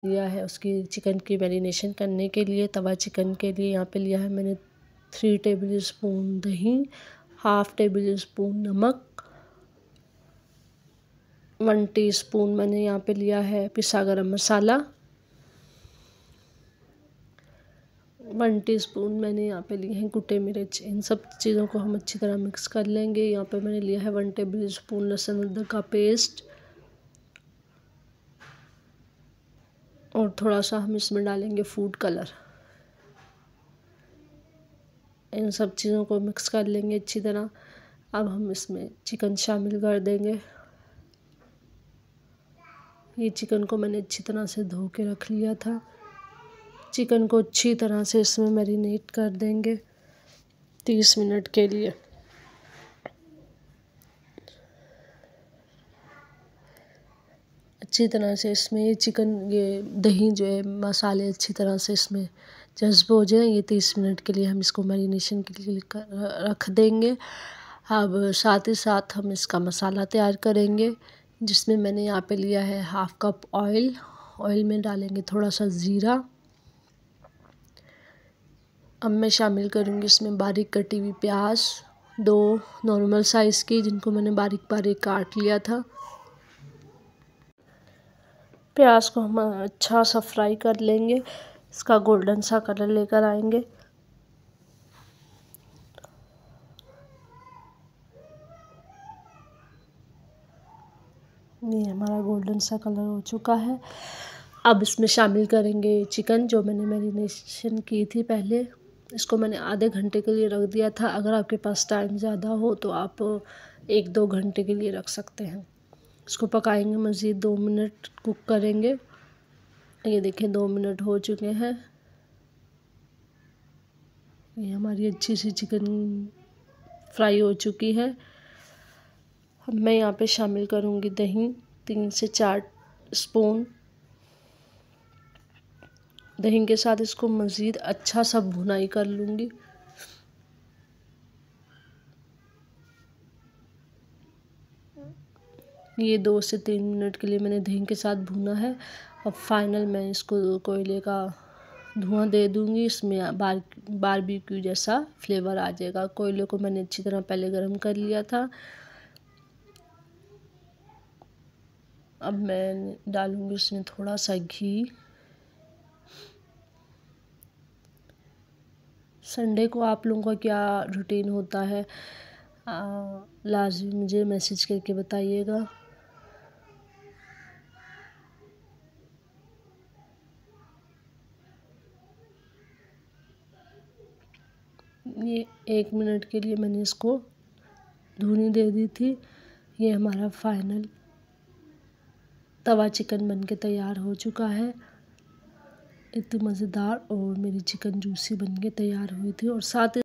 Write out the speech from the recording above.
लिया है उसकी चिकन की मैरिनेशन करने के लिए। तवा चिकन के लिए यहाँ पे लिया है मैंने 3 टेबल स्पून दही, हाफ टेबल स्पून नमक, 1 टीस्पून मैंने यहाँ पे लिया है पिसा गरम मसाला, 1 टीस्पून मैंने यहाँ पे लिए हैं कुटे मिर्च। इन सब चीज़ों को हम अच्छी तरह मिक्स कर लेंगे। यहाँ पे मैंने लिया है 1 टेबल स्पून लहसुन अदरक का पेस्ट, और थोड़ा सा हम इसमें डालेंगे फूड कलर। इन सब चीज़ों को मिक्स कर लेंगे अच्छी तरह। अब हम इसमें चिकन शामिल कर देंगे। ये चिकन को मैंने अच्छी तरह से धो के रख लिया था। चिकन को अच्छी तरह से इसमें मैरिनेट कर देंगे 30 मिनट के लिए। अच्छी तरह से इसमें ये दही जो है मसाले अच्छी तरह से इसमें जज्ब हो जाए। ये 30 मिनट के लिए हम इसको मैरिनेशन के लिए रख देंगे। अब साथ ही साथ हम इसका मसाला तैयार करेंगे, जिसमें मैंने यहाँ पे लिया है हाफ कप ऑयल। ऑयल में डालेंगे थोड़ा सा ज़ीरा। अब मैं शामिल करूँगी इसमें बारीक कटी हुई प्याज, 2 नॉर्मल साइज़ की, जिनको मैंने बारीक बारीक काट लिया था। प्याज को हम अच्छा सा फ्राई कर लेंगे, इसका गोल्डन सा कलर लेकर आएंगे। ये हमारा गोल्डन सा कलर हो चुका है। अब इसमें शामिल करेंगे चिकन जो मैंने मैरिनेशन की थी पहले। इसको मैंने आधे घंटे के लिए रख दिया था। अगर आपके पास टाइम ज़्यादा हो तो आप 1-2 घंटे के लिए रख सकते हैं। इसको पकाएंगे, मज़ीद 2 मिनट कुक करेंगे। ये देखें 2 मिनट हो चुके हैं। ये हमारी अच्छी सी चिकन फ्राई हो चुकी है। अब मैं यहाँ पे शामिल करूँगी दही, 3 से 4 स्पून। दही के साथ इसको मज़ीद अच्छा सा भुनाई कर लूँगी। ये 2 से 3 मिनट के लिए मैंने दही के साथ भुना है। अब फाइनल मैं इसको कोयले का धुआं दे दूँगी। इसमें बारबेक्यू जैसा फ्लेवर आ जाएगा। कोयले को मैंने अच्छी तरह पहले गर्म कर लिया था। अब मैं डालूँगी इसमें थोड़ा सा घी। संडे को आप लोगों का क्या रूटीन होता है, लाज़मी मुझे मैसेज करके बताइएगा। ये 1 मिनट के लिए मैंने इसको धुनी दे दी थी। ये हमारा फाइनल तवा चिकन बनके तैयार हो चुका है। इतनी मज़ेदार और मेरी चिकन जूसी बनके तैयार हुई थी। और साथ